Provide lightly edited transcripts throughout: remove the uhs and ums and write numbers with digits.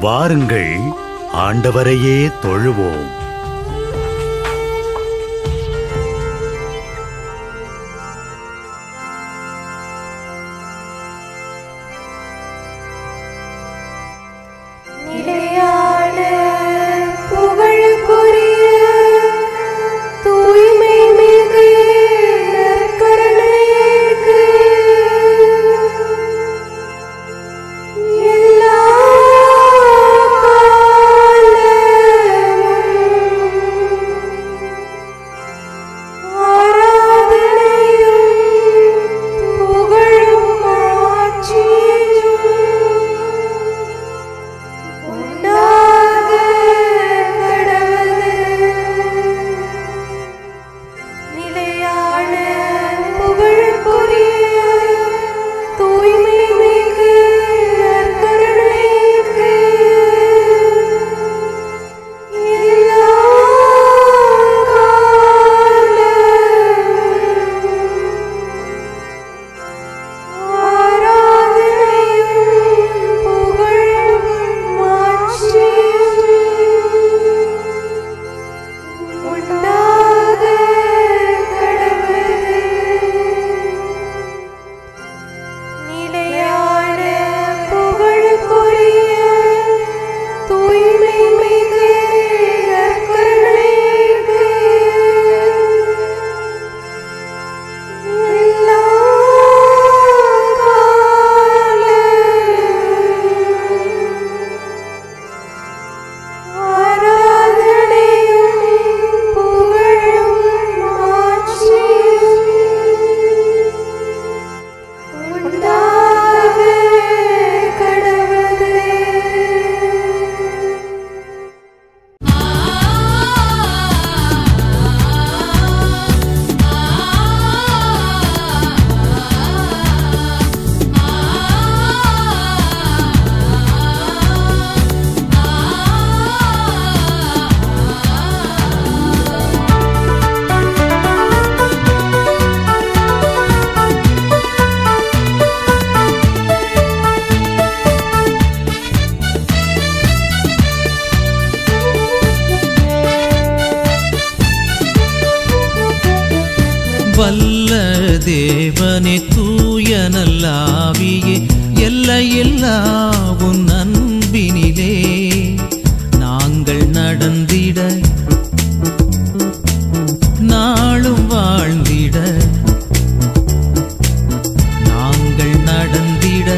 வாருங்கள், ஆண்டவரையே தொழுவோம். வல்ல தேவனே தூய நல்லாவியே எல்லையில்லா உன் அன்பினிலே நாங்கள் நடந்திட நாளும் வாழ்ந்திட நாங்கள் நடந்திட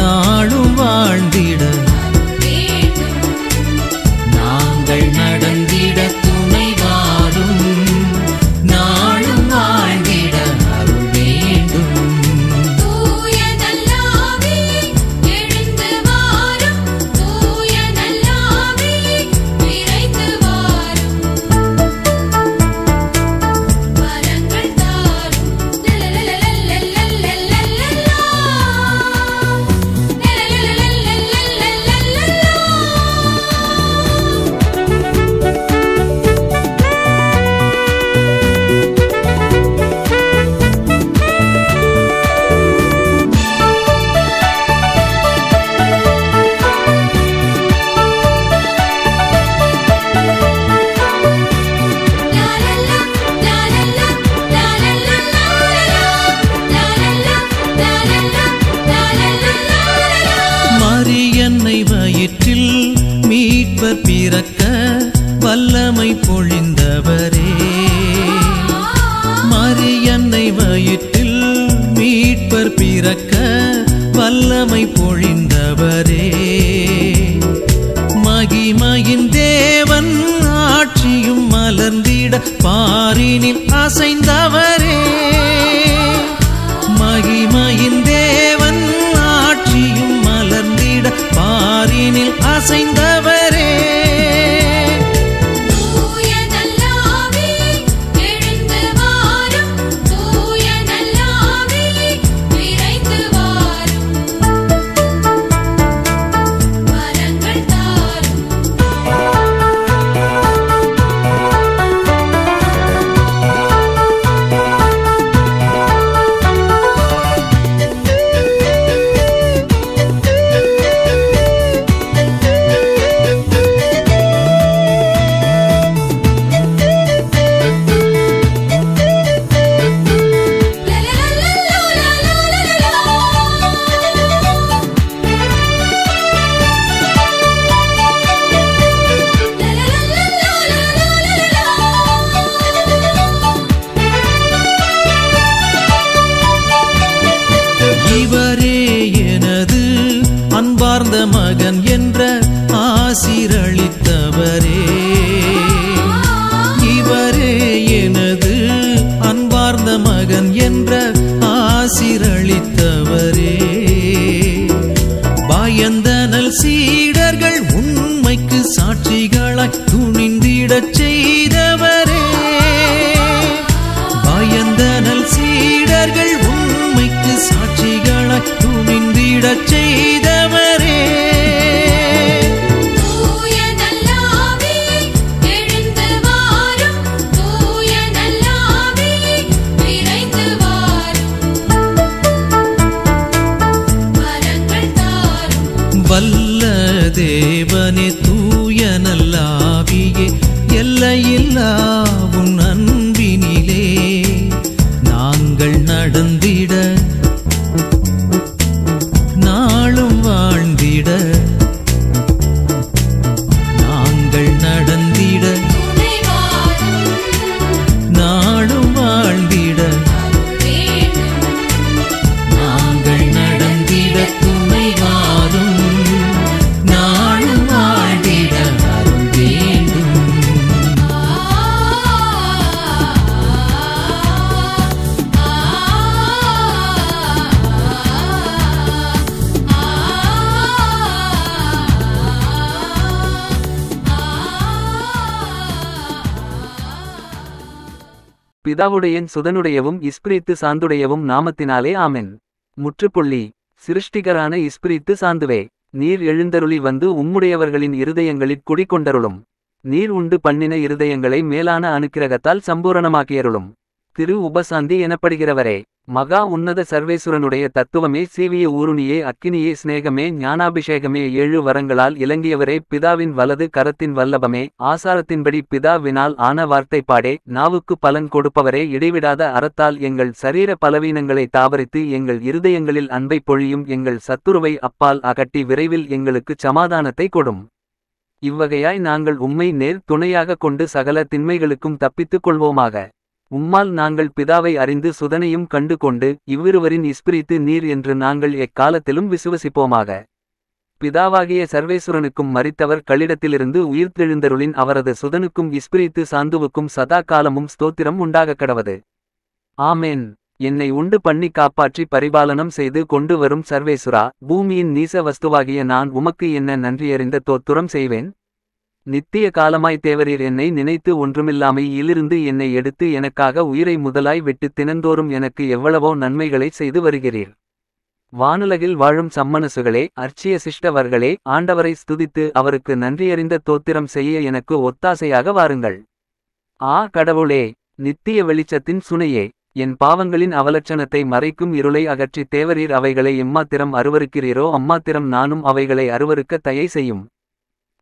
நாளும் வாழ்ந்திட நாங்கள் நடந்திட துணை வாரும் நாளும் வாழ்ந்திட அருள் வேண்டும். தூய நல்லாவி எழுந்து வாரும், தூய நல்லாவி விரைந்து வாரும், வரங்கள் தாரும் மரியன்னை வயிற்றில் மீட்பர் பிறக்க வல்லமை பொழிந்தவரே மரியன்னை வயிற்றில் மீட்பர் பிறக்க வல்லமை பொழிந்தவரே மகிமையின் தேவன் ஆட்சியும் மலர்ந்திட பாரினில் அசைந்தவரே மகிமையின் தேவன் ஆட்சியும் மலர்ந்திட பாரினில் அசைந்தவரே தூய நல்லாவி எழுந்து வாரும், தூய நல்லாவி விரைந்து வாரும், வரங்கள் தாரும் மகன் என்ற ஆசீரளித்தவரே, இவரே எனது அன்பார்ந்த மகன் என்ற ஆசீரளித்தவரே. பயந்தனல் சீடர்கள் உண்மைக்கு சாட்சிகளாய் துணிந்திடச் செய்தவரே, பயந்தனல் சீடர்கள் உண்மைக்கு சாட்சிகளாய் துணிந்திடச் செய்தவரே. தூய நல்லாவியே எழுந்து வாரும், தூய நல்லாவியே விரைந்து வாரும், வரங்கள் தாரும். வல்ல தேவனே தூய நல்லாவியே எல்லையில்லா உன் அன்பினிலே நாங்கள் நடந்திட நாளும் வாழ்ந்திட, நாங்கள் நடந்திட துணை வாரும், நாளும் வாழ்ந்திட, வேண்டும் நாங்கள் நடந்திட துணை வாரும், நாளும் வாழ்ந்திட அருள் வேண்டும். பிதாவுடையன் சுதனுடையவும் இஸ்பிரித்து சாந்துடையவும் நாமத்தினாலே ஆமென். முற்றுப்புள்ளி. சிருஷ்டிகரான இஸ்பிரித்து சாந்துவே, நீர் எழுந்தருளி வந்து உம்முடையவர்களின் இருதயங்களிற் குடிகொண்டருளும். நீர் உண்டு பண்ணின இருதயங்களை மேலான அனுக்கிரகத்தால் சம்பூரணமாக்கியருளும். திரு உபசாந்தி எனப்படுகிறவரே, மகா உன்னத சர்வேசுரனுடைய தத்துவமே, சீவிய ஊருணியே, அக்கினியே, சிநேகமே, ஞானாபிஷேகமே, 7 வரங்களால் இலங்கியவரே, பிதாவின் வலது கரத்தின் வல்லபமே, ஆசாரத்தின்படி பிதாவினால் ஆன வார்த்தைப்பாடே, நாவுக்கு பலன் கொடுப்பவரே, இடைவிடாத அறத்தால் எங்கள் சரீர பலவீனங்களை தாவரித்து எங்கள் இருதயங்களில் அன்பை பொழியும். எங்கள் சத்துருவை அப்பால் அகட்டி விரைவில் எங்களுக்குச் சமாதானத்தை கொடும். இவ்வகையாய் நாங்கள் உம்மை நேர் துணையாக கொண்டு சகல திண்மைகளுக்கும் தப்பித்துக் கொள்வோமாக. உம்மால் நாங்கள் பிதாவை அறிந்து சுதனையும் கண்டு கொண்டு இவ்விருவரின் இஸ்பிரித்து நீர் என்று நாங்கள் எக்காலத்திலும் விசுவசிப்போமாக. பிதாவாகிய சர்வேசுரனுக்கும் மரித்தவர் களிடத்திலிருந்து உயிர்த்தெழுந்தருளின் அவரது சுதனுக்கும் இஸ்பிரித்து சாந்துவுக்கும் சதா காலமும் ஸ்தோத்திரம் உண்டாகக் கடவது. ஆமேன். என்னை உண்டு பண்ணி காப்பாற்றி பரிபாலனம் செய்து கொண்டு வரும் சர்வேசுரா, பூமியின் நீச வஸ்துவாகிய நான் உமக்கு என்ன நன்றியறிந்த தோத்துரம் செய்வேன். நித்திய காலமாய் தேவரீர் என்னை நினைத்து ஒன்றுமில்லாமையிலிருந்து என்னை எடுத்து எனக்காக உயிரை முதலாய் விட்டு தினந்தோறும் எனக்கு எவ்வளவோ நன்மைகளை செய்து வருகிறீர். வானுலகில் வாழும் சம்மனசுகளே, அர்ச்சிய சிஷ்டவர்களே, ஆண்டவரை ஸ்துதித்து அவருக்கு நன்றியறிந்த தோத்திரம் செய்ய எனக்கு ஒத்தாசையாக வாருங்கள். ஆ கடவுளே, நித்திய வெளிச்சத்தின் சுனையே, என் பாவங்களின் அவலட்சணத்தை மறைக்கும் இருளை அகற்றி தேவரீர் அவைகளை எம்மாத்திரம் அருவருக்கிறீரோ அம்மாத்திரம் நானும் அவைகளை அருவருக்க தயை செய்யும்.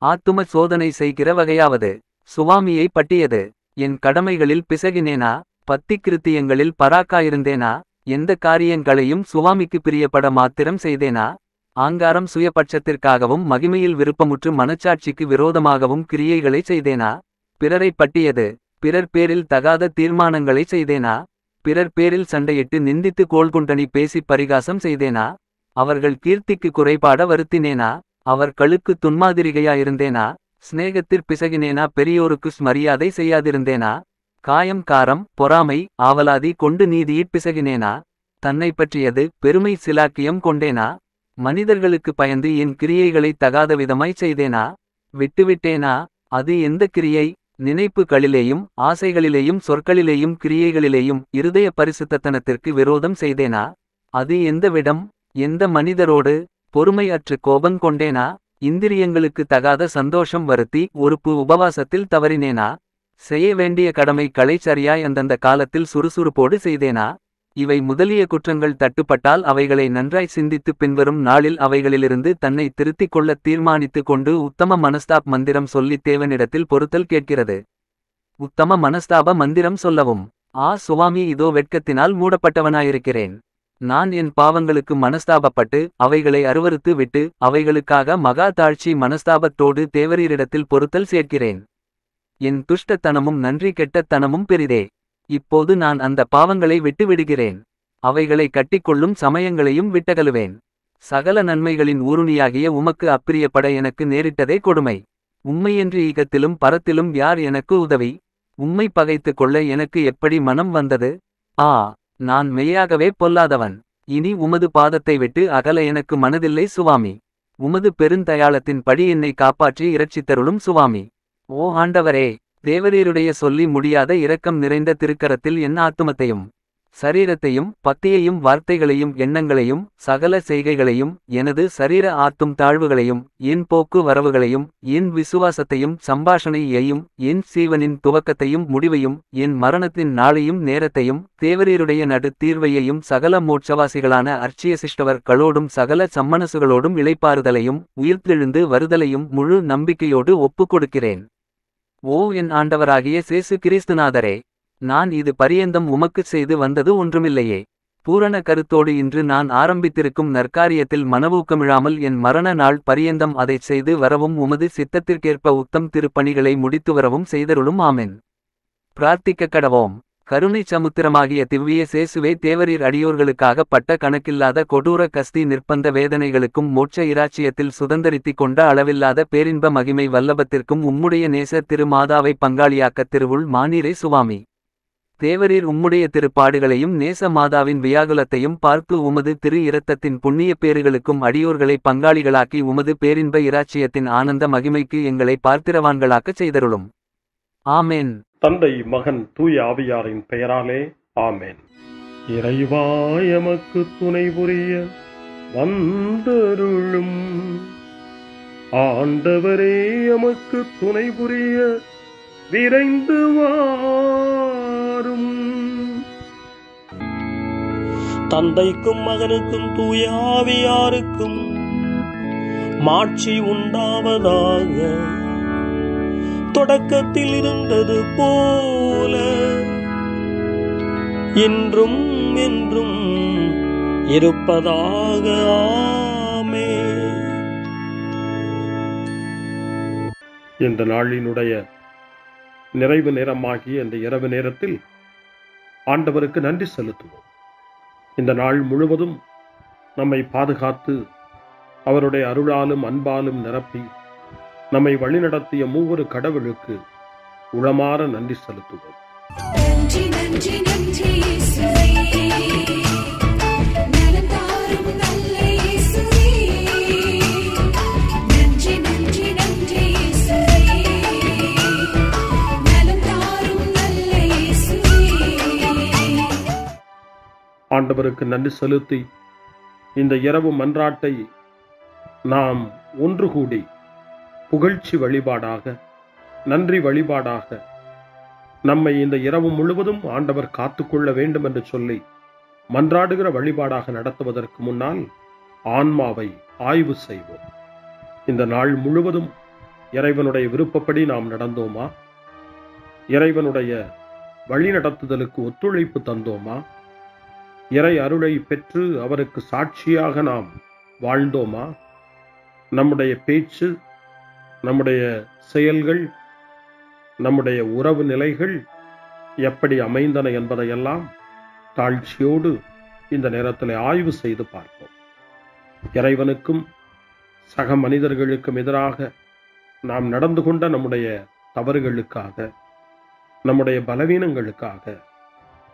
ஆத்தும சோதனை செய்கிற வகையாவது சுவாமியை பட்டியது. என் கடமைகளில் பிசகினேனா, பத்திக்கிருத்தியங்களில் பராக்காயிருந்தேனா, எந்த காரியங்களையும் சுவாமிக்கு பிரியப்பட மாத்திரம் செய்தேனா, ஆங்காரம் சுயபட்சத்திற்காகவும் மகிமையில் விருப்பமுற்று மனச்சாட்சிக்கு விரோதமாகவும் கிரியைகளை செய்தேனா, பிறரை பட்டியது, பிறர் பேரில் தகாத தீர்மானங்களை செய்தேனா, பிறர் பேரில் சண்டையிட்டு நிந்தித்து கோள்குண்டனி பேசி பரிகாசம் செய்தேனா, அவர்கள் கீர்த்திக்கு குறைபாட வருத்தினேனா, அவர்களுக்கு துன்மாதிரிகையாயிருந்தேனா, சிநேகத்திற் பிசகினேனா, பெரியோருக்கு மரியாதை செய்யாதிருந்தேனா, காயம் காரம் பொறாமை ஆவலாதி கொண்டு நீதியிற் பிசகினேனா, தன்னை பற்றியது பெருமை சிலாக்கியம் கொண்டேனா, மனிதர்களுக்கு பயந்து என் கிரியைகளை தகாதவிதமாய் செய்தேனா, விட்டுவிட்டேனா, அது எந்த கிரியை, நினைப்புகளிலேயும் ஆசைகளிலேயும் சொற்களிலேயும் கிரியைகளிலேயும் இருதய பரிசுத்தத்தனத்திற்கு விரோதம் செய்தேனா, அது எந்த விடம், எந்த மனிதரோடு, பொறுமை அற்று கோபம் கொண்டேனா, இந்திரியங்களுக்கு தகாத சந்தோஷம் வருத்தி ஒருப்பு உபவாசத்தில் தவறினேனா, செய்ய வேண்டிய கடமை களை சரியாய் அந்தந்த காலத்தில் சுறுசுறுப்போடு செய்தேனா, இவை முதலிய குற்றங்கள் தட்டுப்பட்டால் அவைகளை நன்றாய் சிந்தித்து பின்வரும் நாளில் அவைகளிலிருந்து தன்னை திருத்திக் கொள்ள தீர்மானித்து கொண்டு உத்தம மனஸ்தாப் மந்திரம் சொல்லி தேவனிடத்தில் பொறுத்தல் கேட்கிறது. உத்தம மனஸ்தாப மந்திரம் சொல்லவும். ஆ சுவாமி, இதோ வெட்கத்தினால் மூடப்பட்டவனாயிருக்கிறேன். நான் என் பாவங்களுக்கு மனஸ்தாபப்பட்டு அவைகளை அருவருத்து விட்டு அவைகளுக்காக மகா தாழ்ச்சி மனஸ்தாபத்தோடு தேவரீரிடத்தில் பொறுத்தல் சேர்க்கிறேன். என் துஷ்டத்தனமும் நன்றி கெட்டத்தனமும் பெரிதே. இப்போது நான் அந்த பாவங்களை விட்டு விடுகிறேன். அவைகளை கட்டிக்கொள்ளும் சமயங்களையும் விட்டகலுவேன். சகல நன்மைகளின் ஊருணியாகிய உமக்கு அப்பிரியப்பட எனக்கு நேரிட்டதே கொடுமை. உம்மையன்றி ஈகத்திலும் பரத்திலும் யார் எனக்கு உதவி? உம்மை பகைத்துக் கொள்ள எனக்கு எப்படி மனம் வந்தது? ஆ, நான் மெய்யாகவே பொல்லாதவன். இனி உமது பாதத்தை விட்டு அகல எனக்கு மனதில்லை சுவாமி. உமது பெருந்தயாளத்தின் படி என்னை காப்பாற்றி இரட்சித்தருளும் சுவாமி. ஓ ஆண்டவரே, தேவரீருடைய சொல்லி முடியாத இரக்கம் நிறைந்த திருக்கரத்தில் என் ஆத்துமத்தையும் சரீரத்தையும் பக்தியையும் வார்த்தைகளையும் எண்ணங்களையும் சகல செய்கைகளையும் எனது சரீர ஆத்தும் தாழ்வுகளையும் என் போக்கு வரவுகளையும் என் விசுவாசத்தையும் சம்பாஷணையையும் என் சீவனின் துவக்கத்தையும் முடிவையும் என் மரணத்தின் நாளையும் நேரத்தையும் தேவரீருடைய நடு தீர்வையையும் சகல மோட்சவாசிகளான அர்ச்சியசிஷ்டவர்களோடும் சகல சம்மனசுகளோடும் இளைப்பாறுதலையும் உயிர்த்தெழுந்து வருதலையும் முழு நம்பிக்கையோடு ஒப்புக் கொடுக்கிறேன். ஓ என் ஆண்டவராகிய சேசு கிறிஸ்துநாதரே, நான் இது பரியந்தம் உமக்குச் செய்து வந்தது ஒன்றுமில்லையே. பூரண கருத்தோடு இன்று நான் ஆரம்பித்திருக்கும் நற்காரியத்தில் மனவூக்கமிழாமல் என் மரண நாள் பரியந்தம் அதைச் செய்து வரவும் உமது சித்தத்திற்கேற்ப உத்தம் திருப்பணிகளை முடித்து வரவும் செய்தருளும். ஆமென். பிரார்த்திக்க கடவோம். கருணை சமுத்திரமாகிய திவ்விய சேசுவே, தேவரீர் அடியோர்களுக்காக பட்ட கணக்கில்லாத கொடூர கஸ்தி நிர்பந்த வேதனைகளுக்கும் மோட்ச இராச்சியத்தில் சுதந்தரித்திக் கொண்ட அளவில்லாத பேரின்ப மகிமை வல்லபத்திற்கும் உம்முடைய நேச திருமாதாவை பங்காளியாக்க திருவுள் மானீரே சுவாமி. தேவரீர் உம்முடைய திருப்பாடுகளையும் நேச மாதாவின் வியாகுலத்தையும் பார்த்து உமது திரு இரத்தத்தின் புண்ணிய பேறுகளுக்கும் அடியோர்களை பங்காளிகளாக்கி உமது பேரின்ப இராச்சியத்தின் ஆனந்த மகிமைக்கு எங்களை பார்த்திரவான்களாக்கச் செய்தருளும். ஆமென். தந்தை, மகன், தூய ஆவியாரின் பெயராலே ஆமென். இறைவா எமக்கு துணை புரிய வந்தருளும். ஆண்டவரே எமக்கு துணை புரிய விரைந்து வாரும். தந்தைக்கும் மகனுக்கும் தூய ஆவியாருக்கும் மாட்சி உண்டாவதாக. தொடக்கத்தில் இருந்தது போல இன்றும் என்றும் இருப்பதாக. ஆமென். இந்த நாளினுடைய நிறைவு நேரமாகிய இந்த இரவு நேரத்தில் ஆண்டவருக்கு நன்றி செலுத்துவோம். இந்த நாள் முழுவதும் நம்மை பாதுகாத்து அவருடைய அருளாலும் அன்பாலும் நிரப்பி நம்மை வழிநடத்திய மூவொரு கடவுளுக்கு உளமாற நன்றி செலுத்துவோம். நன்றி நன்றி நன்றி இயேசுவே, நலம் தாரும் நல்ல இயேசுவே. நன்றி நன்றி நன்றி இயேசுவே, நலம் தாரும் நல்ல இயேசுவே. ஆண்டவருக்கு நன்றி செலுத்தி இந்த இரவு மன்றாட்டை நாம் ஒன்று கூடி புகழ்ச்சி வழிபாடாக, நன்றி வழிபாடாக நம்மை இந்த இரவு முழுவதும் ஆண்டவர் காத்துக்கொள்ள வேண்டும் என்று சொல்லி மன்றாடுகிற வழிபாடாக நடத்துவதற்கு முன்னால் ஆன்மாவை ஆய்வு செய்வோம். இந்த நாள் முழுவதும் இறைவனுடைய விருப்பப்படி நாம் நடந்தோமா? இறைவனுடைய வழிநடத்துதலுக்கு ஒத்துழைப்பு தந்தோமா? இறை அருளை பெற்று அவருக்கு சாட்சியாக நாம் வாழ்ந்தோமா? நம்முடைய பேச்சு, நம்முடைய செயல்கள், நம்முடைய உறவு நிலைகள் எப்படி அமைந்தன என்பதையெல்லாம் தாழ்ச்சியோடு இந்த நேரத்தில் ஆய்வு செய்து பார்ப்போம். இறைவனுக்கும் சக மனிதர்களுக்கும் எதிராக நாம் நடந்து கொண்ட நம்முடைய தவறுகளுக்காக, நம்முடைய பலவீனங்களுக்காக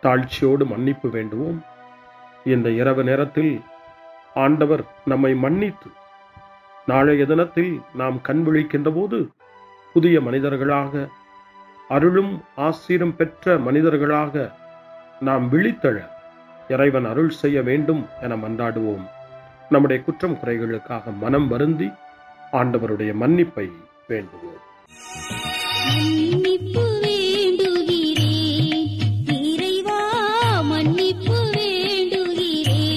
தாழ்ச்சியோடு மன்னிப்பு வேண்டுவோம். இந்த இரவு நேரத்தில் ஆண்டவர் நம்மை மன்னித்து நாளைய தினத்தில் நாம் கண் விழிக்கின்ற போது புதிய மனிதர்களாக, அருளும் ஆசீரும் பெற்ற மனிதர்களாக நாம் விழித்தெழ இறைவன் அருள் செய்ய வேண்டும் என மன்றாடுவோம். நம்முடைய குற்றம் குறைகளுக்காக மனம் வருந்தி ஆண்டவருடைய மன்னிப்பை வேண்டுவோம். மன்னிப்பு வேண்டுகிறேன் இறைவா, மன்னிப்பு வேண்டுகிறேன்.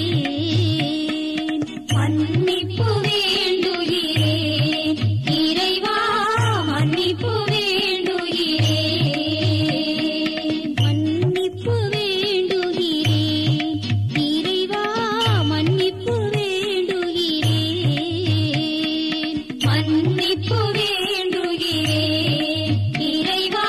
மன்னிப்பு வேண்டுகிறேன் இறைவா, மன்னிப்பு வேண்டுகிறேன். மன்னிப்பு வேண்டுகிறேன் இறைவா, மன்னிப்பு வேண்டுகிறேன். மன்னிப்பு வேண்டுகிறேன் இறைவா,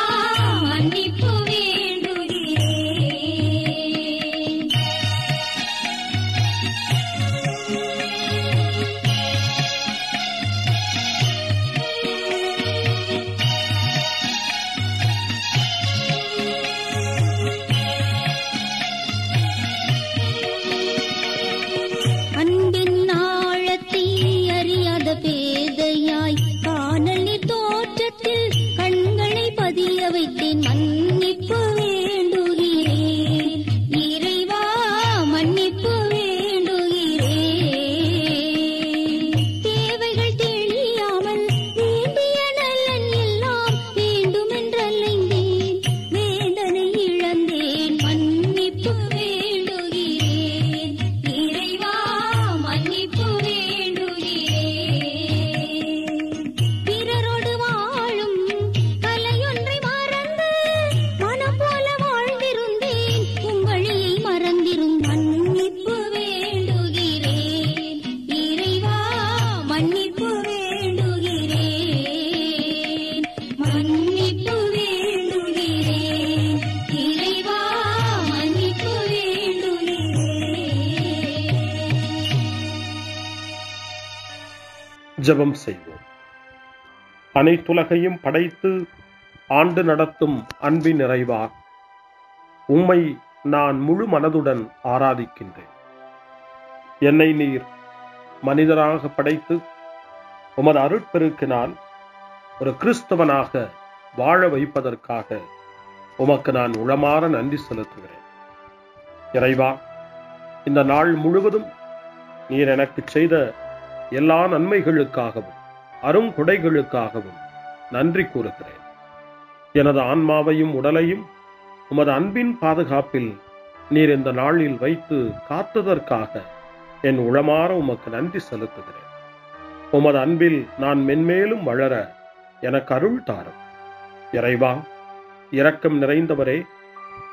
ஜெபம் செய்வோம். அனைத்துலகையும் படைத்து ஆண்டு நடத்தும் அன்பின் நிறைவா, உம்மை நான் முழு மனதுடன் ஆராதிக்கின்றேன். என்னை நீர் மனிதராக படைத்து உமது அருட்பெருக்கினால் ஒரு கிறிஸ்தவனாக வாழ வைப்பதற்காக உமக்கு நான் உளமாற நன்றி செலுத்துகிறேன். இறைவா, இந்த நாள் முழுவதும் நீர் எனக்கு செய்த எல்லா நன்மைகளுக்காகவும் அருங்கொடைகளுக்காகவும் நன்றி கூறுகிறேன். எனது ஆன்மாவையும் உடலையும் உமது அன்பின் பாதுகாப்பில் நீர் இந்த நாளில் வைத்து காத்ததற்காக என் உளமாற உமக்கு நன்றி செலுத்துகிறேன். உமது அன்பில் நான் மென்மேலும் வளர எனக்கு அருள் தாரும். இறைவா, இரக்கம் நிறைந்தவரே,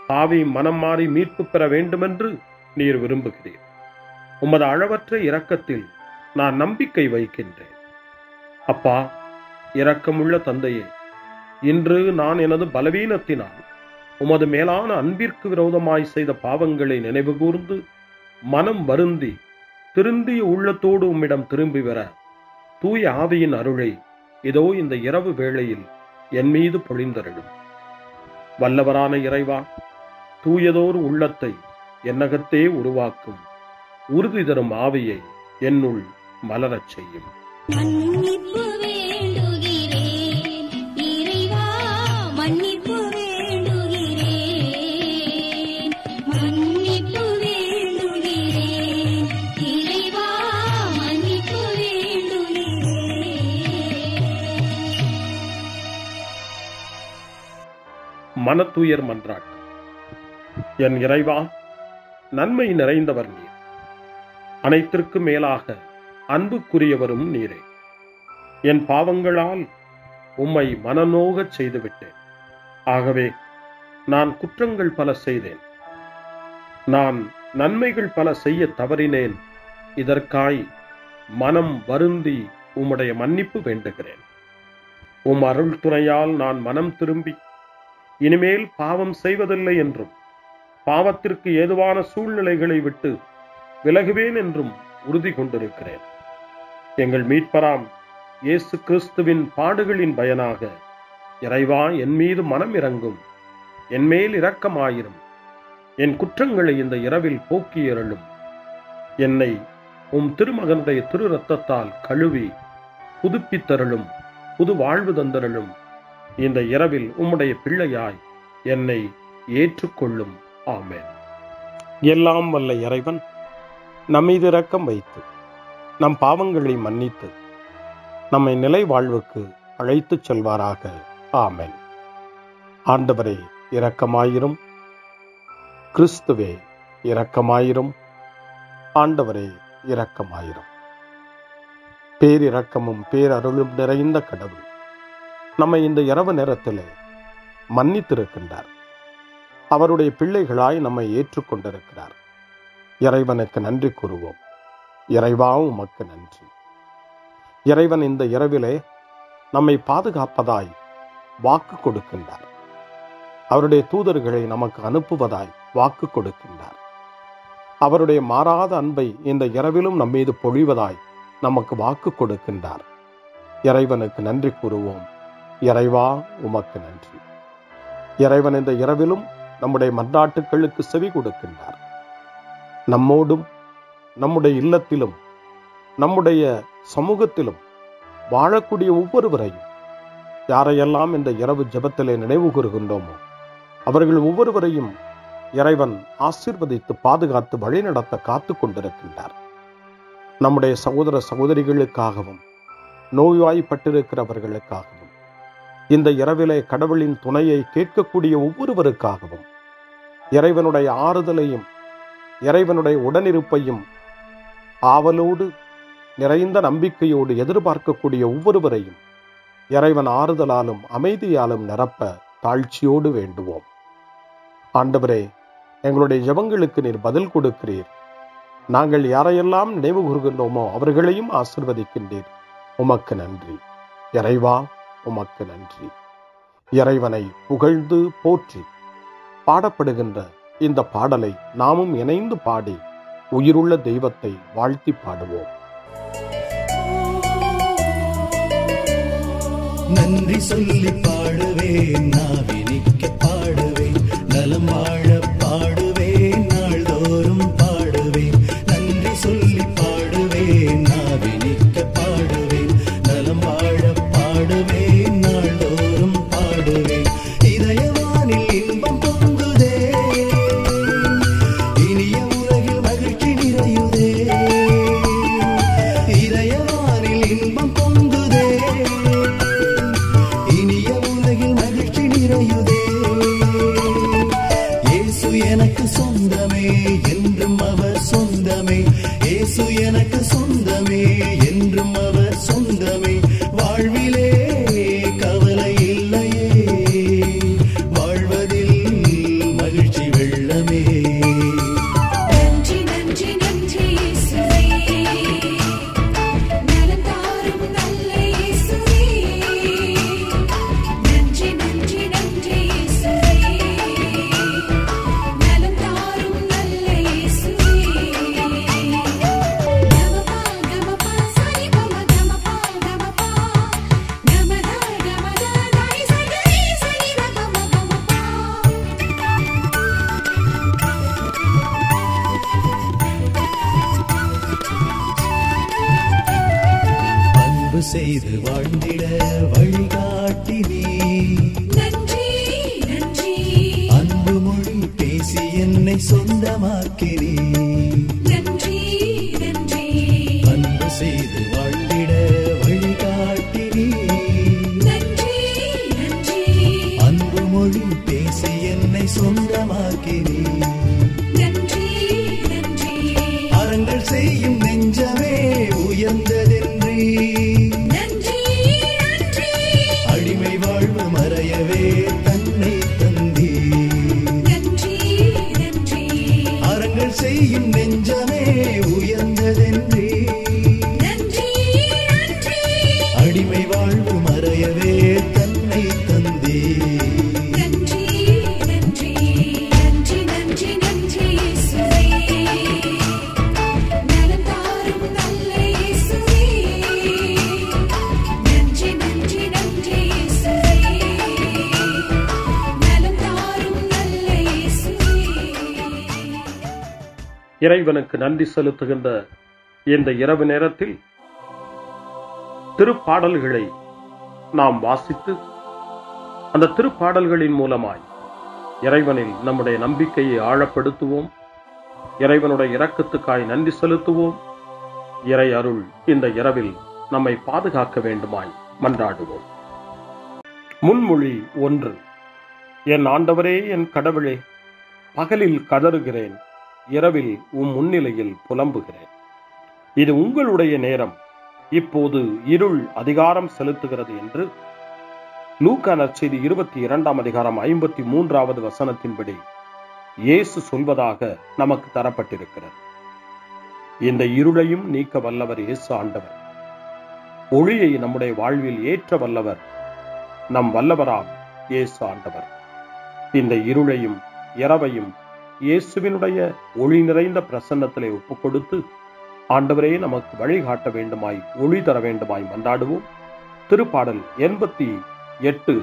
பாவி மனம் மாறி மீட்பு பெற வேண்டுமென்று நீர் விரும்புகிறீர். உமது அளவற்ற இரக்கத்தில் நான் நம்பிக்கை வைக்கின்றேன். அப்பா, இரக்கமுள்ள தந்தையே, இன்று நான் எனது பலவீனத்தினால் உமது மேலான அன்பிற்கு விரோதமாய் செய்த பாவங்களை நினைவு கூர்ந்து மனம் வருந்தி திருந்திய உள்ளத்தோடு உம்மிடம் திரும்பி வர தூய ஆவியின் அருளை இதோ இந்த இரவு வேளையில் என் மீது பொழிந்தருளும். வல்லவரான இறைவா, தூயதோர் உள்ளத்தை என்னகத்தே உருவாக்கும் உறுதி தரும் ஆவியை என்னுள் மலரச் செய்யும். மன்னிப்பு வேண்டுகிறேன் இறைவா, மன்னிப்பு வேண்டுகிறேன், மன்னிப்பு வேண்டுகிறேன் இறைவா, மன்னிப்பு வேண்டுகிறேன். மனத்துயர் மன்றாட்டு. என் இறைவா, நன்மை நிறைந்தவர் நீர், அனைத்திற்கும் மேலாக அன்புக்குரியவரும் நீரே. என் பாவங்களால் உம்மை மனநோகச் செய்துவிட்டேன். ஆகவே நான் குற்றங்கள் பல செய்தேன். நான் நன்மைகள் பல செய்ய தவறினேன். இதற்காய் மனம் வருந்தி உம்முடைய மன்னிப்பு வேண்டுகிறேன். உம் அருள் துணையால் நான் மனம் திரும்பி இனிமேல் பாவம் செய்வதில்லை என்றும் பாவத்திற்கு ஏதுவான சூழ்நிலைகளை விட்டு விலகுவேன் என்றும் உறுதி கொண்டிருக்கிறேன். எங்கள் மீட்பராம் இயேசு கிறிஸ்துவின் பாடுகளின் பயனாக இறைவா, என் மீது மனம் இறங்கும், என் மேல் இரக்கமாயிரும். என் குற்றங்களை இந்த இரவில் போக்கியருளும். என்னை உம் திருமகனுடைய திரு இரத்தத்தால் கழுவி புதுப்பித்தருளும், புது வாழ்வு தந்தருளும். இந்த இரவில் உம்முடைய பிள்ளையாய் என்னை ஏற்றுக்கொள்ளும். ஆமென். எல்லாம் வல்ல இறைவன் நம்மீது இரக்கம் வைத்து நம் பாவங்களை மன்னித்து நம்மை நிலை வாழ்வுக்கு அழைத்துச் செல்வாராக. ஆமென். ஆண்டவரே இரக்கமாயிரும். கிறிஸ்துவே இரக்கமாயிரும். ஆண்டவரே இரக்கமாயிரும். பேரிரக்கமும் பேரருளும் நிறைந்த கடவுள் நம்மை இந்த இரவு நேரத்திலே மன்னித்திருக்கின்றார். அவருடைய பிள்ளைகளாய் நம்மை ஏற்றுக்கொண்டிருக்கிறார். இறைவனுக்கு நன்றி கூறுவோம். இறைவா, உமக்கு நன்றி. இறைவன் இந்த இரவிலே நம்மை பாதுகாப்பதாய் வாக்கு கொடுக்கின்றார். அவருடைய தூதர்களை நமக்கு அனுப்புவதாய் வாக்கு கொடுக்கின்றார். அவருடைய மாறாத அன்பை இந்த இரவிலும் நம்மீது பொழிவதாய் நமக்கு வாக்கு கொடுக்கின்றார். இறைவனுக்கு நன்றி கூறுவோம். இறைவா, உமக்கு நன்றி. இறைவன் இந்த இரவிலும் நம்முடைய மன்றாட்டுக்களுக்கு செவி கொடுக்கின்றார். நம்மோடும் நம்முடைய இல்லத்திலும் நம்முடைய சமூகத்திலும் வாழக்கூடிய ஒவ்வொருவரையும், யாரையெல்லாம் இந்த இரவு ஜெபத்திலே நினைவு கூறுகின்றோமோ அவர்கள் ஒவ்வொருவரையும் இறைவன் ஆசீர்வதித்து பாதுகாத்து வழிநடத்த காத்து கொண்டிருக்கின்றார். நம்முடைய சகோதர சகோதரிகளுக்காகவும் நோய்வாய்ப்பட்டிருக்கிறவர்களுக்காகவும் இந்த இரவிலே கடவுளின் துணையை கேட்கக்கூடிய ஒவ்வொருவருக்காகவும் இறைவனுடைய ஆறுதலையும் இறைவனுடைய உடனிருப்பையும் ஆவலோடு நிறைந்த நம்பிக்கையோடு எதிர்பார்க்கக்கூடிய ஒவ்வொருவரையும் இறைவன் ஆறுதலாலும் அமைதியாலும் நிரப்ப தாழ்ச்சியோடு வேண்டுவோம். ஆண்டவரே, எங்களுடைய ஜெபங்களுக்கு நீர் பதில் கொடுக்கிறீர். நாங்கள் யாரையெல்லாம் நினைவு கூறுகின்றோமோ அவர்களையும் ஆசீர்வதிக்கின்றீர். உமக்கு நன்றி. இறைவா, உமக்கு நன்றி. இறைவனை புகழ்ந்து போற்றி பாடப்படுகின்ற இந்த பாடலை நாமும் இணைந்து பாடி உயிருள்ள தெய்வத்தை வாழ்த்தி பாடுவோம். நன்றி சொல்லி பாடுவேன், நாவினிக்க பாடுவேன், நலம் வாழ பாடுவேன், நாள்தோறும் பாடுவேன். நன்றி சொல்லி பாடுவேன், நாவினிக்க பாடுவேன், நலம் வாழ பாடுவேன், நாள்தோறும் பாடுவேன். இதயவானில் இன்பம் பொங்குதே, இனிய உலகில் மகிழ்ச்சி நிறையுதே. இதயவானில் இன்பம் பொங்குதே, இனிய உலகில் மகிழ்ச்சி நிறையுதே. இயேசு எனக்கு சொந்தமே, என்றும் அவர் சொந்தமே. இயேசு எனக்கு சொந்தமே, என்றும் அவர் சொந்தமே. வாழ்விலே கவலை இல்லையே, வாழ்வதில் மகிழ்ச்சி வெள்ளமே. நன்றி நன்றி நன்றி இயேசுவே, நலம் தாரும் நல்ல இயேசுவே. நன்றி நன்றி நன்றி இயேசுவே, நலம் தாரும் நல்ல இயேசுவே. கமபா கமபா சரி பம கமபா கமபா, கமதா கமதா தாய் சரி சரி கமபா கமபா. அன்பு செய்து வாழ்ந்திட வழிகாட்டி நீ, நன்றி நன்றி அன்பு மொழி பேசி என்னை சொந்தமாக்கி நீ. நன்றி நன்றி அன்பு செய்து வாழ்ந்திட வழிகாட்டி நீ, நன்றி நன்றி அன்பு மொழி பேசி என்னை சொந்தமாக்கி நீ. நன்றி நன்றி அறங்கள் செய்யும் நெஞ்சமே உயர்ந்ததென்றி, நன்றி நன்றி அடிமை வாழ்வு மறையவே தன்னை தந்தி. நன்றி நன்றி அறங்கள் செய்யும் நெஞ்சமே உயர்ந்ததென்றி, நன்றி நன்றி அடிமை வாழ்வு மறையவே தன்னை தந்தி. நன்றி நன்றி நன்றி நன்றி நன்றி இயேசுவே, நலம் தாரும் நல்ல இயேசுவே. நன்றி நன்றி நன்றி இயேசுவே, நலம் தாரும் நல்ல இயேசுவே. இறைவனுக்கு நன்றி செலுத்துகின்ற இந்த இரவு நேரத்தில் திருப்பாடல்களை நாம் வாசித்து அந்த திருப்பாடல்களின் மூலமாய் இறைவனில் நம்முடைய நம்பிக்கையை ஆழப்படுத்துவோம். இறைவனுடைய இரக்கத்துக்காய் நன்றி செலுத்துவோம். இறை அருள் இந்த இரவில் நம்மை பாதுகாக்க வேண்டுமாய் மன்றாடுவோம். முன்மொழி 1. என் ஆண்டவரே, என் கடவுளே, பகலில் கதறுகிறேன், இரவில் முன்னிலையில் புலம்புகிறேன். இது உங்களுடைய நேரம், இப்போது இருள் அதிகாரம் செலுத்துகிறது என்று லூக்கா நற்செய்தி 22ஆம் அதிகாரம் 53வது வசனத்தின்படி இயேசு சொல்வதாக நமக்கு தரப்பட்டிருக்கிறது. இந்த இருளையும் நீக்க வல்லவர் இயேசு ஆண்டவர். ஒளியை நம்முடைய வாழ்வில் ஏற்ற வல்லவர் நம் வல்லவராம் இயேசு ஆண்டவர். இந்த இருளையும் இரவையும் இயேசுவினுடைய ஒளி நிறைந்த பிரசன்னத்திலே ஒப்புக் கொடுத்து ஆண்டவரே நமக்கு வழிகாட்ட வேண்டுமாய், ஒளி தர வேண்டுமாய் மன்றாடுவோம். திருப்பாடல் 88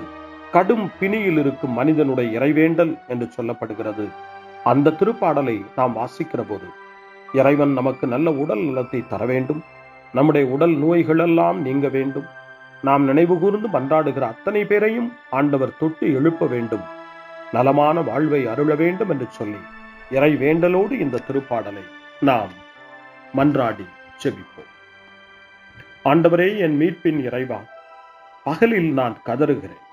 கடும் பிணியில் இருக்கும் மனிதனுடைய இறைவேண்டல் என்று சொல்லப்படுகிறது. அந்த திருப்பாடலை நாம் வாசிக்கிற போது இறைவன் நமக்கு நல்ல உடல் நலத்தை தர வேண்டும், நம்முடைய உடல் நோய்களெல்லாம் நீங்க வேண்டும், நாம் நினைவு கூர்ந்து மன்றாடுகிற அத்தனை பேரையும் ஆண்டவர் தொட்டு எழுப்ப வேண்டும், நலமான வாழ்வை அருள வேண்டும் என்று சொல்லி இறை வேண்டலோடு இந்த திருப்பாடலை நாம் மன்றாடி ஜெபிப்போம். ஆண்டவரே, என் மீட்பின் இறைவா, பகலில் நான் கதறுகிறேன்,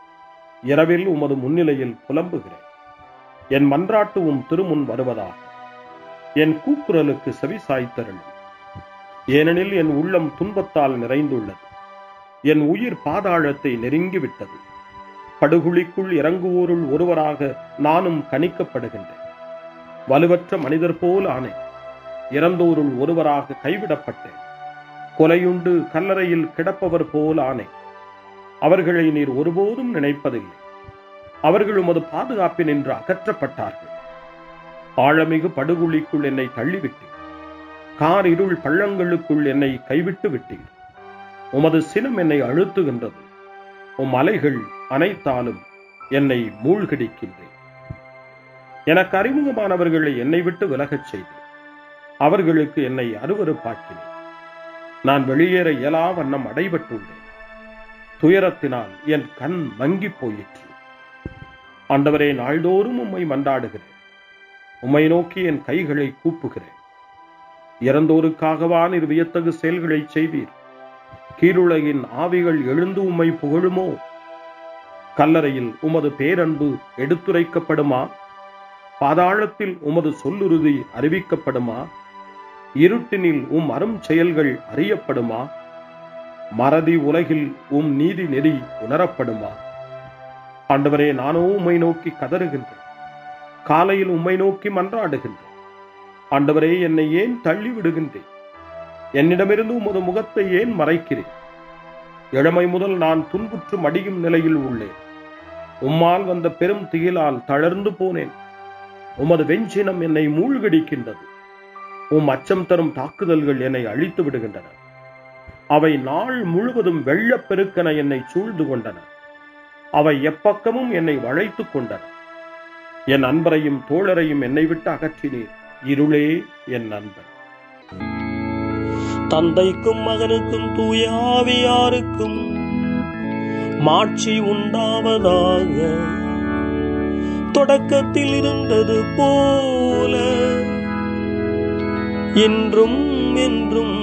இரவில் உமது முன்னிலையில் புலம்புகிறேன். என் மன்றாட்டு திருமுன் வருவதாக என் கூக்குரலுக்கு செவி சாய்த்தருளும். ஏனெனில் என் உள்ளம் துன்பத்தால் நிறைந்துள்ளது, என் உயிர் பாதாளத்தை நெருங்கிவிட்டது. படுகுழிக்குள் இறங்குவோருள் ஒருவராக நானும் கணிக்கப்படுகின்றேன். வலுவற்ற மனிதர் போல் ஆனேன், இறந்தோருள் ஒருவராக கைவிடப்பட்டேன். கொலையுண்டு கல்லறையில் கிடப்பவர் போல் ஆனேன். அவர்களை நீர் ஒருபோதும் நினைப்பதில்லை. அவர்கள் உமது பாதுகாப்பினின்று அகற்றப்பட்டார்கள். ஆழமிகு படுகுழிக்குள் என்னை தள்ளிவிட்டீர், கார் இருள் பள்ளங்களுக்குள் என்னை கைவிட்டு விட்டீர். உமது சினம் என்னை அழுத்துகின்றது, உம் அலைகள் அனைத்தாலும் என்னை மூழ்கடிக்கின்றேன். எனக்கு அறிமுகமானவர்களை என்னை விட்டு விலகச் செய்தேன். அவர்களுக்கு என்னை அருவருப்பாக்கினேன். நான் வெளியேற இயலா வண்ணம் அடைபட்டுள்ளேன். துயரத்தினால் என் கண் மங்கி போயிற்று. ஆண்டவரே, நாள்தோறும் உம்மை மன்றாடுகிறேன். உம்மை நோக்கி என் கைகளை கூப்புகிறேன். இறந்தோருக்காகவா நீர் வியத்தகு செயல்களை செய்வீர்? கீழுலகின் ஆவிகள் எழுந்து உம்மை புகழுமோ? கல்லறையில் உமது பேரன்பு எடுத்துரைக்கப்படுமா? பாதாளத்தில் உமது சொல்லுறுதி அறிவிக்கப்படுமா? இருட்டினில் உம் அரும் செயல்கள் அறியப்படுமா? மறதி உலகில் உம் நீதி நெறி உணரப்படுமா? ஆண்டவரே, நானோ உம்மை நோக்கி கதறுகின்றேன். காலையில் உம்மை நோக்கி மன்றாடுகின்றேன். ஆண்டவரே, என்னை ஏன் தள்ளி விடுகின்றேன்? என்னிடமிருந்து உமது முகத்தை ஏன் மறைக்கிறேன்? இளமை முதல் நான் துன்புற்று மடியும் நிலையில் உள்ளேன். உம்மால் வந்த பெரும் திகிலால் தளர்ந்து போனேன். உமது வெஞ்சினம் என்னை மூழ்கடிக்கின்றது. உம் அச்சம் தரும் தாக்குதல்கள் என்னை அழித்து விடுகின்றன. அவை நாள் முழுவதும் வெள்ளப்பெருக்கென என்னை சூழ்ந்து கொண்டன. அவை எப்பக்கமும் என்னை வளைத்துக் கொண்டன. என் அன்பரையும் தோழரையும் என்னை விட்டு அகற்றினீர். இருளே என் நண்பன். தந்தைக்கும் மகனுக்கும் தூய ஆவியாருக்கும் மாட்சி உண்டாவதாக. தொடக்கத்தில் இருந்தது போல இன்றும் என்றும்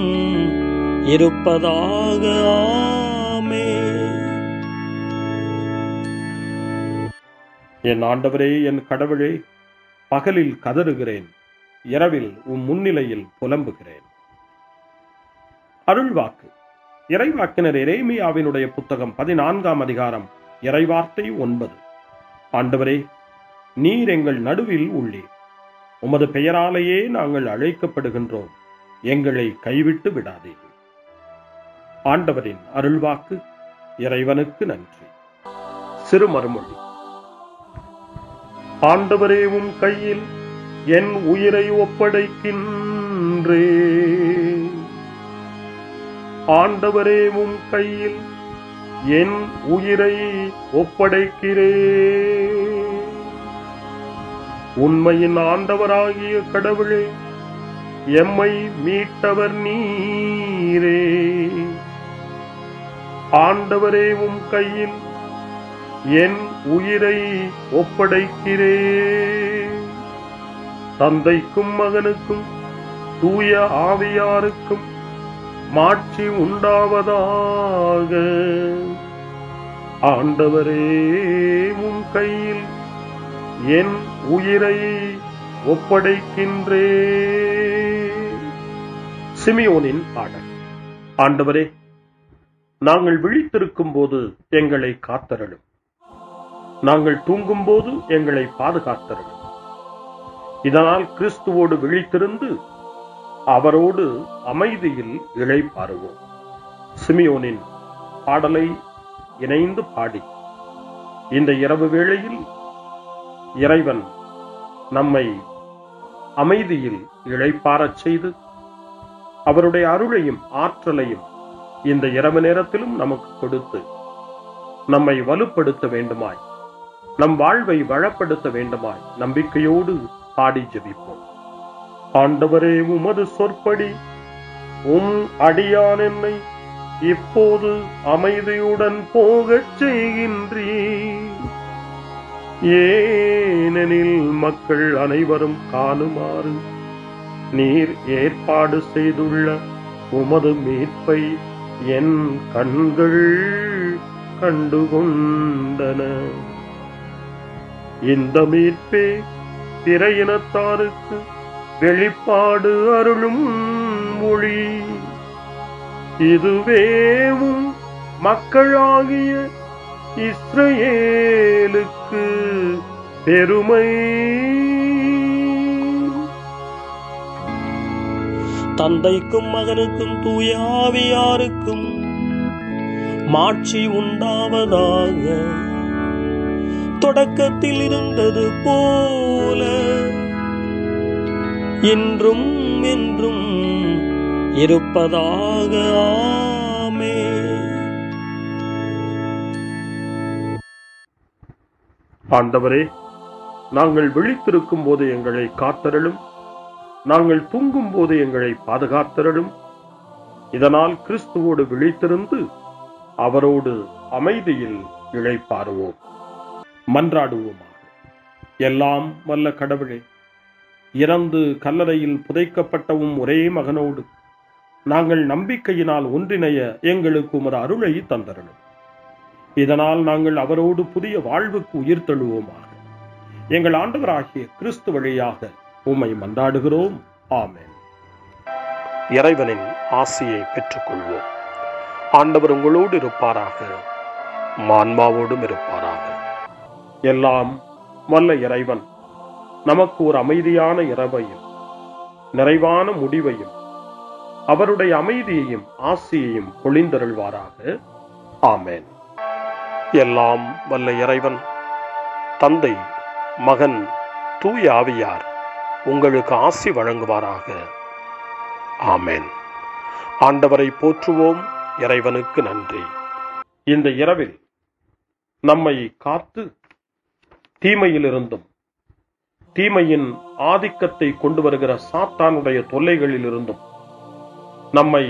இருப்பதாக. ஆமென். என் ஆண்டவரே, என் கடவுளே, பகலில் கதறுகிறேன், இரவில் உம் முன்னிலையில் புலம்புகிறேன். அருள்வாக்கு. இறைவாக்கினர் எரேமியாவினுடைய புத்தகம் 14ஆம் அதிகாரம் இறைவார்த்தை 9. ஆண்டவரே, நீர் எங்கள் நடுவில் உள்ளீர். உமது பெயராலேயே நாங்கள் அழைக்கப்படுகின்றோம். எங்களை கைவிட்டு விடாதீர்கள். ஆண்டவரின் அருள்வாக்கு. இறைவனுக்கு நன்றி. சிறுமறுமொழி. ஆண்டவரே, உம் கையில் என் உயிரை ஒப்படைக்கின்றேன். ஆண்டவரே, உம் கையில் என் உயிரை ஒப்படைக்கிறேன். உண்மையின் ஆண்டவராகிய கடவுளே, எம்மை மீட்டவர் நீரே. ஆண்டவரே, உம் கையில் என் உயிரை ஒப்படைக்கிறேன். தந்தைக்கும் மகனுக்கும் தூய ஆவியாருக்கும் மாட்சி உண்டாவதாக. ஆண்டவரே, உம் கையில் என் உயிரை ஒப்படைக்கின்றேன். சிமியோனின் பாடல். ஆண்டவரே, நாங்கள் விழித்திருக்கும் போது எங்களை காத்தருளும். நாங்கள் தூங்கும் போது எங்களை பாதுகாத்தருளும். இதனால் கிறிஸ்துவோடு விழித்திருந்து அவரோடு அமைதியில் இளைப்பாறுவோம். சிமியோனின் பாடலை இணைந்து பாடி இந்த இரவு வேளையில் இறைவன் நம்மை அமைதியில் இளைப்பாறச் செய்து அவருடைய அருளையும் ஆற்றலையும் இந்த இரவு நேரத்திலும் நமக்கு கொடுத்து நம்மை வலுப்படுத்த வேண்டுமாய், நம் வாழ்வை வளப்படுத்த வேண்டுமாய் நம்பிக்கையோடு பாடி ஜெபிப்போம். ஆண்டவரே, உமது சொற்படி உம் அடியான் என்னை இப்போது அமைதியுடன் போகச் செய்கின்றீர். ஏனெனில் மக்கள் அனைவரும் காணுமாறு நீர் ஏற்பாடு செய்துள்ள உமது மீட்பை என் கண்கள் கண்டுகொண்டன. இந்த மீட்பே பிற இனத்தாருக்கு வெளிப்பாடு அருளும் மொழி. இதுவேவும் மக்களாகிய இஸ்ரவேலுக்கு பெருமை. தந்தைக்கும் மகனுக்கும் தூய ஆவியாருக்கும் மாட்சி உண்டாவதாக. தொடக்கத்தில் இருந்தது போல இன்றும் என்றும் இருப்பதாக. ஆமென். ஆண்டவரே, நாங்கள் விழித்திருக்கும் போது எங்களை காத்தருளும், நாங்கள் தூங்கும் போது எங்களை பாதுகாத்தருளும். இதனால் கிறிஸ்துவோடு விழித்திருந்து அவரோடு அமைதியில் இளைப்பாறுவோம். மன்றாடுவோமாக. எல்லாம் வல்ல கடவுளே, இறந்து கல்லறையில் புதைக்கப்பட்டவும் ஒரே மகனோடு நாங்கள் நம்பிக்கையினால் ஒன்றிணைய எங்களுக்கு உமது அருளை தந்தருளும். இதனால் நாங்கள் அவரோடு புதிய வாழ்வுக்கு உயிர் தழுவோமாக. எங்கள் ஆண்டவராகிய கிறிஸ்து வழியாக உம்மை மன்றாடுகிறோம். ஆமென். இறைவனின் ஆசியை பெற்றுக்கொள்வோம். ஆண்டவர் உங்களோடு இருப்பாராக, ஆன்மாவோடும் இருப்பாராக. எல்லாம் வல்ல இறைவன் நமக்கு ஒரு அமைதியான இரவையும் நிறைவான முடிவையும் அவருடைய அமைதியையும் ஆசியையும் பொழிந்தருள்வாராக. ஆமென். எல்லாம் வல்ல இறைவன் தந்தை, மகன், தூய ஆவியார் உங்களுக்கு ஆசி வழங்குவாராக. ஆமென். ஆண்டவரை போற்றுவோம். இறைவனுக்கு நன்றி. இந்த இரவில் நம்மை காத்து தீமையிலிருந்தும் தீமையின் ஆதிக்கத்தை கொண்டு வருகிற சாத்தானுடைய தொல்லைகளிலிருந்தும் நம்மை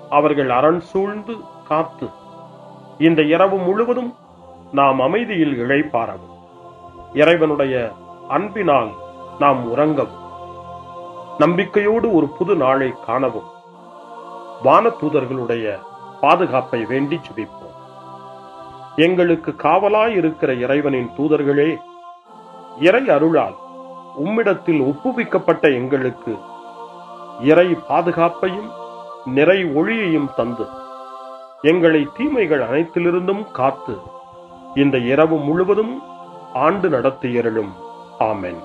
அவர்கள் அரண் சூழ்ந்து காத்து இந்த இரவு முழுவதும் நாம் அமைதியில் இளைப்பாறவும், இறைவனுடைய அன்பினால் நாம் உறங்கவும், நம்பிக்கையோடு ஒரு புது நாளை காணவும் வானதூதர்களுடைய பாதுகாப்பை வேண்டி ஜெபிப்போம். எங்களுக்கு காவலாய் இருக்கிற இறைவனின் தூதர்களே, இறை அருளால் உம்மிடத்தில் ஒப்புவிக்கப்பட்ட எங்களுக்கு இறை பாதுகாப்பையும் நிறை ஒளியையும் தந்து எங்களை தீமைகள் அனைத்திலிருந்தும் காத்து இந்த இரவு முழுவதும் ஆண்டு நடத்தியருளும். ஆமென்.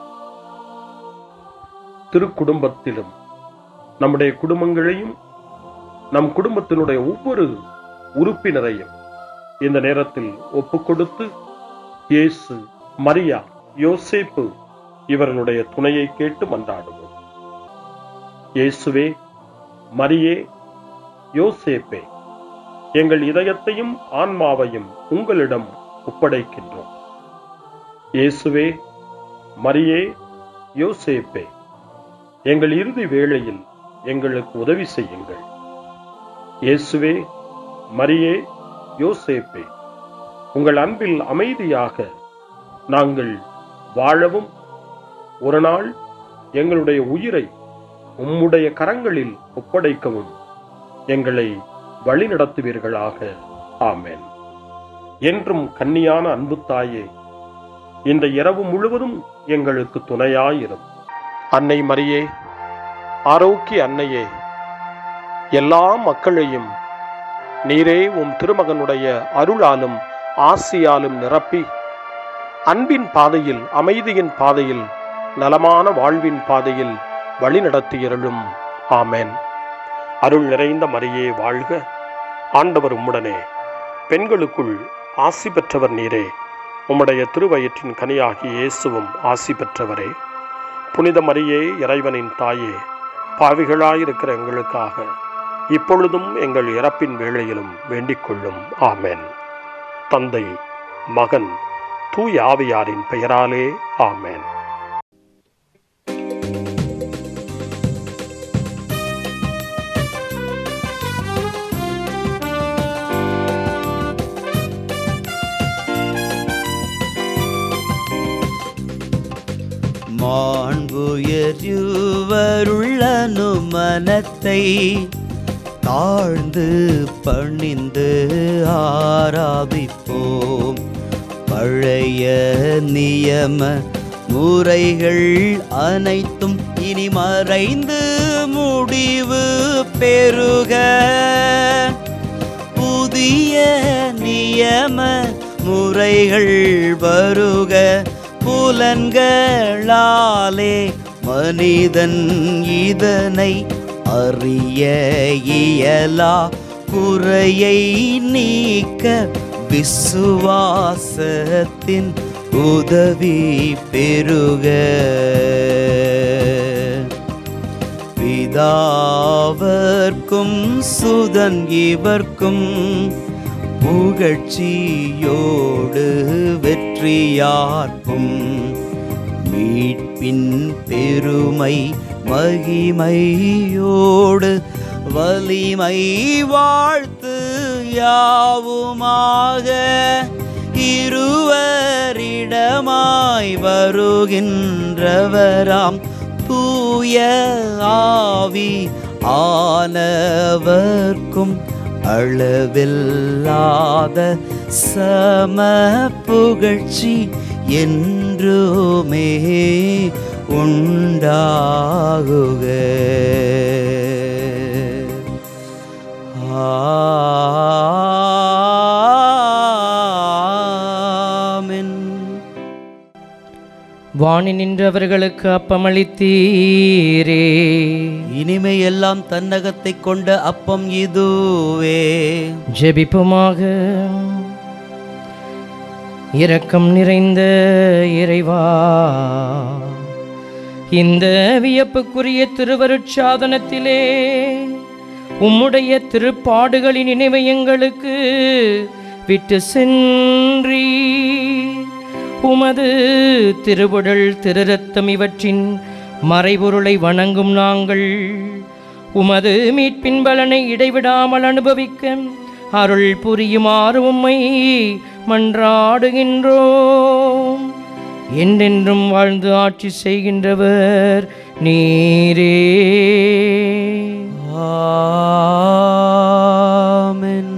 திருக்குடும்பத்திலும் நம்முடைய குடும்பங்களையும் நம் குடும்பத்தினுடைய ஒவ்வொரு உறுப்பினரையும் இந்த நேரத்தில் ஒப்புக்கொடுத்து இயேசு, மரியா, யோசேப்பு இவர்களுடைய துணையை கேட்டு மன்றாடுவோம். இயேசுவே, மரியே, யோசேப்பே, எங்கள் இதயத்தையும் ஆன்மாவையும் உங்களிடம் ஒப்படைக்கின்றோம். இயேசுவே, மரியே, யோசேப்பே, எங்கள் இறுதி வேளையில் எங்களுக்கு உதவி செய்யுங்கள். இயேசுவே, மரியே, யோசேப்பே, உங்கள் அன்பில் அமைதியாக நாங்கள் வாழவும் ஒரு நாள் எங்களுடைய உயிரை உம்முடைய கரங்களில் ஒப்படைக்கவும் எங்களை வழிநடத்துவீர்களாக. ஆமென். என்றும் கன்னியான அன்பு தாயே, இந்த இரவு முழுவதும் எங்களுக்கு துணையாயிரும். அன்னை மரியே, ஆரோக்கிய அன்னையே, எல்லா மக்களையும் நீரே உம் திருமகனுடைய அருளாலும் ஆசியாலும் நிரப்பி அன்பின் பாதையில், அமைதியின் பாதையில், நலமான வாழ்வின் பாதையில் வழிநடத்தியருளும். ஆமென். அருள் நிறைந்த மரியே வாழ்க, ஆண்டவர் உம்முடனே, பெண்களுக்குள் ஆசி பெற்றவர் நீரே, உம்முடைய திருவயிற்றின் கனியாகிய இயேசுவும் ஆசி பெற்றவரே. புனித மரியே, இறைவனின் தாயே, பாவிகளாயிருக்கிற எங்களுக்காக இப்பொழுதும் எங்கள் இறப்பின் வேளையிலும் வேண்டிக் கொள்ளும். ஆமென். தந்தை, மகன், தூய ஆவியாரின் பெயராலே. ஆமென். மாண்புயர்வருள்ளனு மனத்தை தாழ்ந்து பணிந்து ஆராதிப்போம். பழைய நியம முறைகள் அனைத்தும் இனி மறைந்து முடிவு பெறுக. புதிய நியம முறைகள் வருக. புலன்களாலே மனிதன் இதனை அறிய இயலா. குறையை நீக்க விசுவாசத்தின் உதவி பெறுக. பிதாவர்க்கும் சுதன் இவர்க்கும் புகழ்ச்சியோடு வெற்றியார்க்கும் மீட்பின் பெருமை மகிமையோடு வலிமை வாழ்த்து யாவுமாக இருவரிடமாய் வருகின்றவராம் தூய ஆவி ஆனவர்க்கும் அளவில்லாத சம புகழ்ச்சி என்றுமே உண்டாகுக. ஆமென். வாணி நின்றவர்களுக்கு அப்பமளித்தீரே, இனிமையெல்லாம் தன்னகத்தை கொண்ட அப்பம் இதுவே. ஜெபிப்புமாக. இரக்கம் நிறைந்த இறைவா, இந்த வியப்புக்குரிய திருவருட்சாதனத்திலே உம்முடைய திருப்பாடுகளின் நினைவை எங்களுக்கு விட்டு சென்றீ. உமது திருவுடல் திருரத்தம் இவற்றின் மறைபொருளை வணங்கும் நாங்கள் உமது மீட்பின் பலனை இடைவிடாமல் அனுபவிக்க அருள் புரியுமாறு உம்மை மன்றாடுகின்றோம். என்றென்றும் வாழ்ந்து ஆட்சி செய்கின்றவர் நீரே. ஆமென்.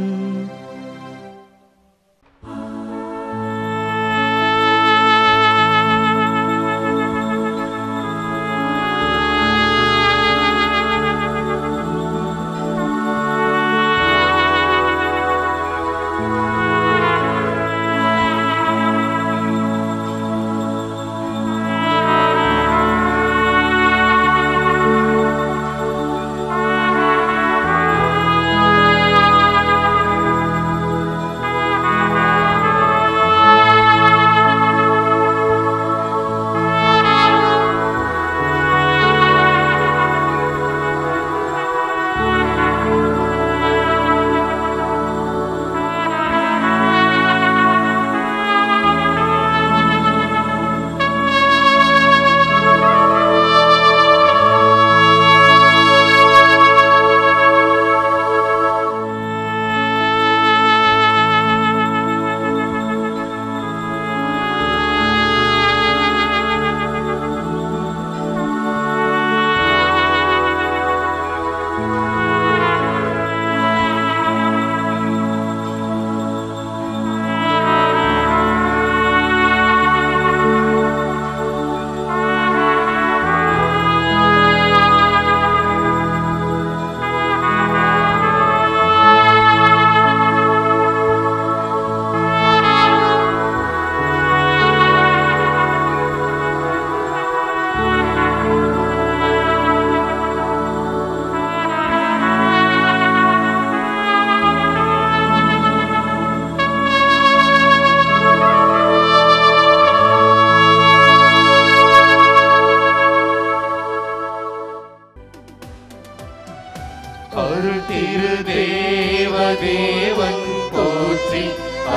அருள் திரு தேவன் போற்றி,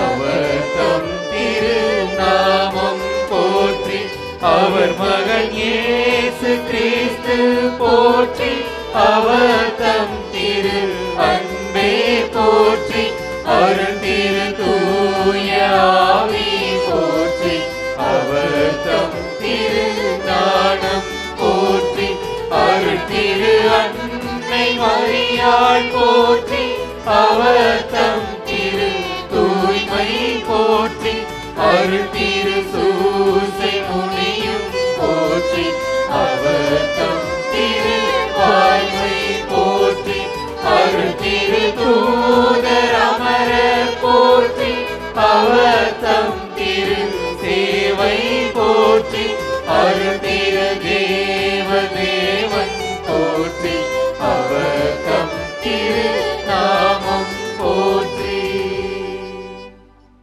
அவர் தம் திரு நாமம் போற்றி, அவர் மகன் இயேசு கிறிஸ்து போற்றி, அவர் தம் திரு அன்பே போற்றி, அருள் திரு தூய ஆவி போற்றி, அவர் தம் திரு ஞானம் போற்றி, அருள் திரு அன்னை மரியாள் போற்றி, அவர் தம் திரு தூய்மை போற்றி, அருள் திரு சூசை முனியும் போற்றி, அவர் தம் திரு வாய்மை போற்றி, அருள் திரு தூதர் அமரர் போற்றி, அவர் தம் திரு சேவை போற்றி, அருள்